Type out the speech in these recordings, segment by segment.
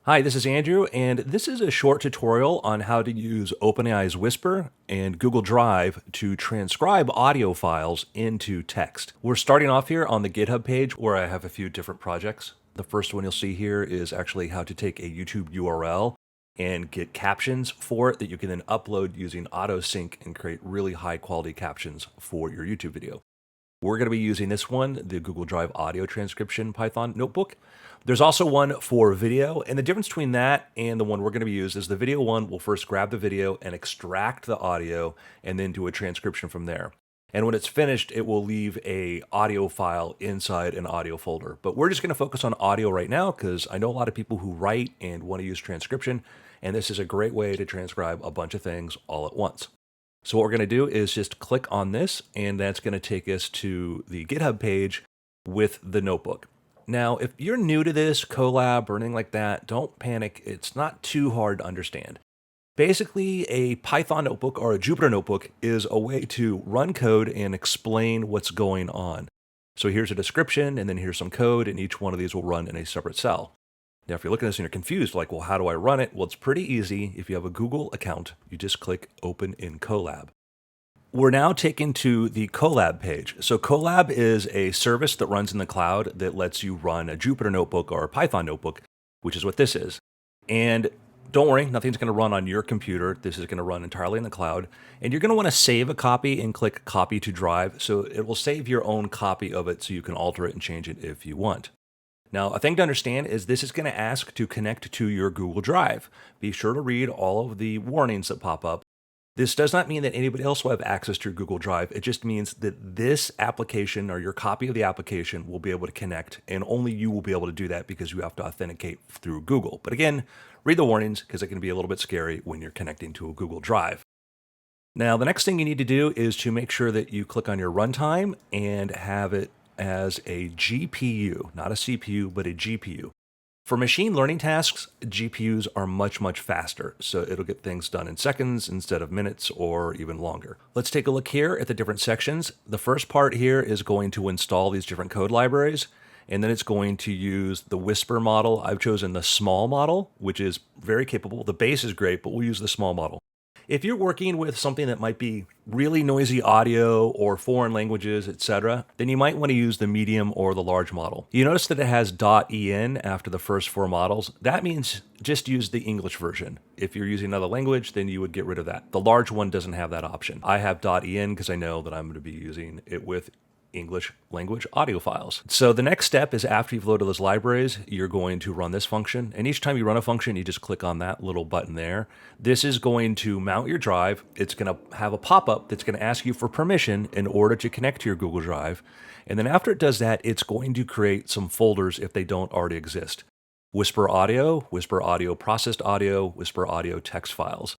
Hi, this is Andrew, and this is a short tutorial on how to use OpenAI's Whisper and Google Drive to transcribe audio files into text. We're starting off here on the GitHub page where I have a few different projects. The first one you'll see here is actually how to take a YouTube URL and get captions for it that you can then upload using AutoSync and create really high quality captions for your YouTube video. We're going to be using this one, the Google Drive Audio Transcription Python notebook. There's also one for video, and the difference between that and the one we're going to use is the video one will first grab the video and extract the audio and then do a transcription from there. And when it's finished, it will leave a audio file inside an audio folder. But we're just going to focus on audio right now because I know a lot of people who write and want to use transcription, and this is a great way to transcribe a bunch of things all at once. So what we're going to do is just click on this, and that's going to take us to the GitHub page with the notebook. Now, if you're new to this, Colab or anything like that, don't panic. It's not too hard to understand. Basically, a Python notebook or a Jupyter notebook is a way to run code and explain what's going on. So here's a description, and then here's some code, and each one of these will run in a separate cell. Now, if you're looking at this and you're confused, like, well, how do I run it? Well, it's pretty easy. If you have a Google account, you just click Open in Colab. We're now taken to the Colab page. So Colab is a service that runs in the cloud that lets you run a Jupyter notebook or a Python notebook, which is what this is. And don't worry, nothing's going to run on your computer. This is going to run entirely in the cloud. And you're going to want to save a copy and click Copy to Drive. So it will save your own copy of it so you can alter it and change it if you want. Now, a thing to understand is this is going to ask to connect to your Google Drive. Be sure to read all of the warnings that pop up. This does not mean that anybody else will have access to your Google Drive. It just means that this application or your copy of the application will be able to connect, and only you will be able to do that because you have to authenticate through Google. But again, read the warnings because it can be a little bit scary when you're connecting to a Google Drive. Now, the next thing you need to do is to make sure that you click on your runtime and have it as a GPU, not a CPU, but a GPU. For machine learning tasks, GPUs are much, much faster, so it'll get things done in seconds instead of minutes or even longer. Let's take a look here at the different sections. The first part here is going to install these different code libraries, and then it's going to use the Whisper model. I've chosen the small model, which is very capable. The base is great, but we'll use the small model. If you're working with something that might be really noisy audio or foreign languages, etc., then you might want to use the medium or the large model. You notice that it has .en after the first four models. That means just use the English version. If you're using another language, then you would get rid of that. The large one doesn't have that option. I have .en because I know that I'm going to be using it with English language audio files. So the next step is after you've loaded those libraries, you're going to run this function. And each time you run a function, you just click on that little button there. This is going to mount your drive. It's going to have a pop-up that's going to ask you for permission in order to connect to your Google Drive. And then after it does that, it's going to create some folders if they don't already exist. Whisper Audio Processed Audio, Whisper Audio Text Files.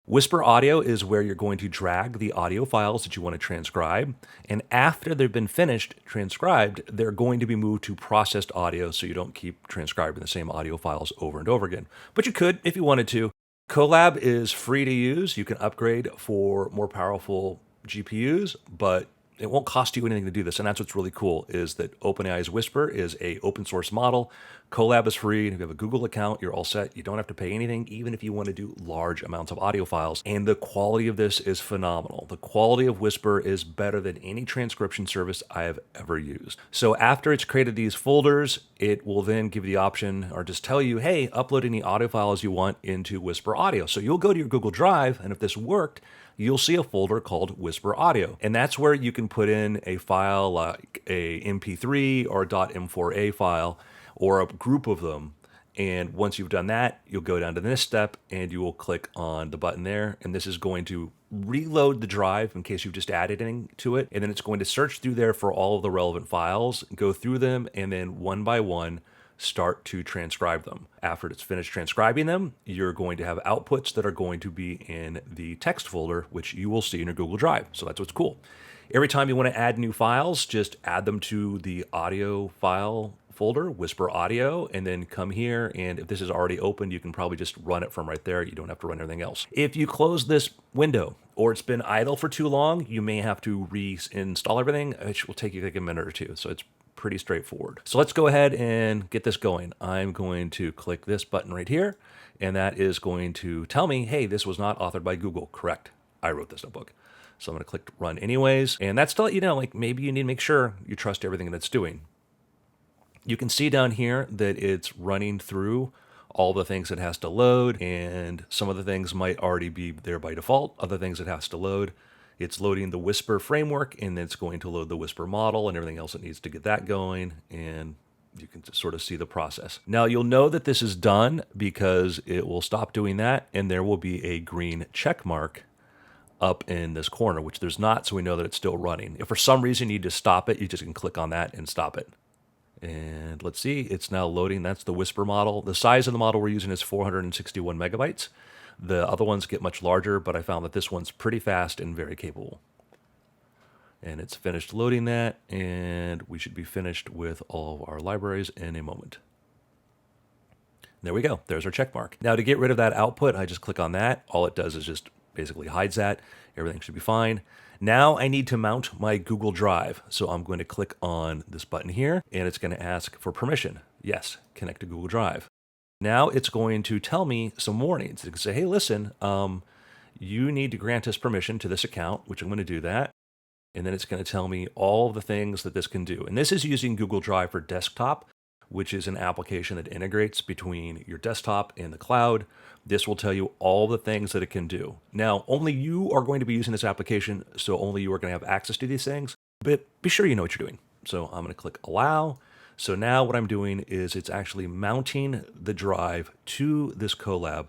Whisper Audio is where you're going to drag the audio files that you want to transcribe, and after they've been finished transcribed, they're going to be moved to processed audio so you don't keep transcribing the same audio files over and over again. But you could if you wanted to. Colab is free to use. You can upgrade for more powerful GPUs, but it won't cost you anything to do this, and that's what's really cool, is that OpenAI's Whisper is a open source model. Colab is free, and if you have a Google account, you're all set. You don't have to pay anything, even if you want to do large amounts of audio files. And the quality of this is phenomenal. The quality of Whisper is better than any transcription service I have ever used. So after it's created these folders, it will then give you the option, or just tell you, hey, upload any audio files you want into Whisper Audio. So you'll go to your Google Drive, and if this worked, you'll see a folder called Whisper Audio. And that's where you can put in a file like a MP3 or a .m4a file or a group of them. And once you've done that, you'll go down to this step and you will click on the button there. And this is going to reload the drive in case you've just added anything to it. And then it's going to search through there for all of the relevant files, go through them, and then one by one, start to transcribe them. After it's finished transcribing them, you're going to have outputs that are going to be in the text folder, which you will see in your Google Drive. So that's what's cool. Every time you want to add new files, just add them to the audio file folder, Whisper Audio, and then come here. And if this is already open, you can probably just run it from right there. You don't have to run anything else. If you close this window or it's been idle for too long, you may have to reinstall everything, which will take you like a minute or two. So it's pretty straightforward. So let's go ahead and get this going. I'm going to click this button right here, and that is going to tell me, hey, this was not authored by Google. Correct. I wrote this notebook. So I'm going to click run anyways. And that's to let you know, like maybe you need to make sure you trust everything that it's doing. You can see down here that it's running through all the things it has to load, and some of the things might already be there by default, other things it has to load. It's loading the Whisper framework, and it's going to load the Whisper model and everything else it needs to get that going, and you can just sort of see the process. Now you'll know that this is done because it will stop doing that, and there will be a green check mark up in this corner, which there's not, so we know that it's still running. If for some reason you need to stop it, you just can click on that and stop it. And let's see, it's now loading. That's the Whisper model. The size of the model we're using is 461 megabytes. The other ones get much larger, but I found that this one's pretty fast and very capable. And it's finished loading that, and we should be finished with all of our libraries in a moment. There we go. There's our check mark. Now to get rid of that output, I just click on that. All it does is just basically hides that. Everything should be fine. Now I need to mount my Google Drive. So I'm going to click on this button here, and it's going to ask for permission. Yes, connect to Google Drive. Now it's going to tell me some warnings. It's going to say, hey, listen, you need to grant us permission to this account, which I'm going to do that. And then it's going to tell me all the things that this can do. And this is using Google Drive for Desktop, which is an application that integrates between your desktop and the cloud. This will tell you all the things that it can do. Now, only you are going to be using this application, so only you are going to have access to these things, but be sure you know what you're doing. So I'm going to click Allow. So now what I'm doing is it's actually mounting the drive to this Colab.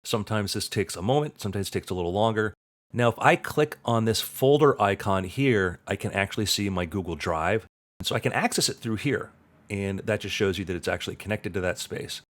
Sometimes this takes a moment, sometimes it takes a little longer. Now, if I click on this folder icon here, I can actually see my Google Drive. And so I can access it through here. And that just shows you that it's actually connected to that space.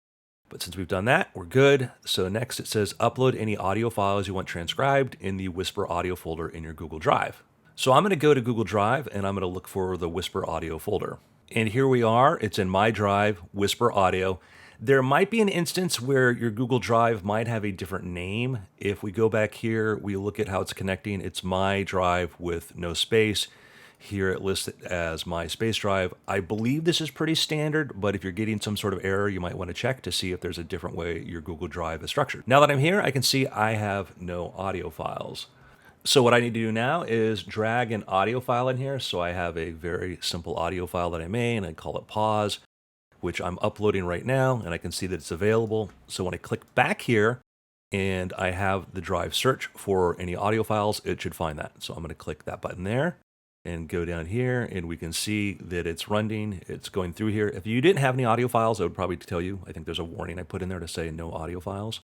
But since we've done that, we're good. So next it says upload any audio files you want transcribed in the Whisper audio folder in your Google Drive. So I'm going to go to Google Drive and I'm going to look for the Whisper audio folder. And here we are. It's in my drive, Whisper audio. There might be an instance where your Google Drive might have a different name. If we go back here, we look at how it's connecting. It's my drive with no space. Here it lists it as my space drive. I believe this is pretty standard, but if you're getting some sort of error, you might want to check to see if there's a different way your Google Drive is structured. Now that I'm here, I can see I have no audio files. So what I need to do now is drag an audio file in here. So I have a very simple audio file that I made, and I call it pause, which I'm uploading right now, and I can see that it's available. So when I click back here and I have the drive search for any audio files, it should find that. So I'm going to click that button there and go down here, and we can see that it's running. It's going through here. If you didn't have any audio files, I would probably tell you. I think there's a warning I put in there to say no audio files.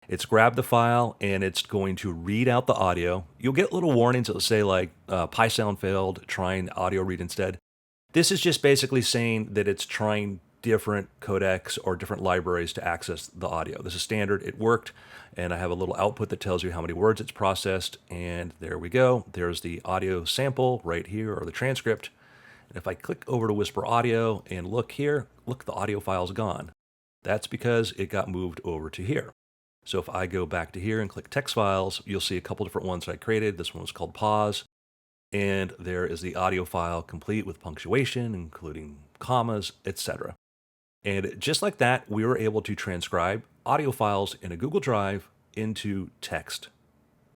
It's grabbed the file, and it's going to read out the audio. You'll get little warnings that will say like Pi sound failed, trying audio read instead. This is just basically saying that it's trying different codecs or different libraries to access the audio. This is standard. It worked. And I have a little output that tells you how many words it's processed. And there we go. There's the audio sample right here, or the transcript. And if I click over to Whisper Audio and look here, look, the audio file's gone. That's because it got moved over to here. So if I go back to here and click text files, you'll see a couple different ones that I created. This one was called pause. And there is the audio file complete with punctuation, including commas, etc. And just like that, we were able to transcribe audio files in a Google Drive into text.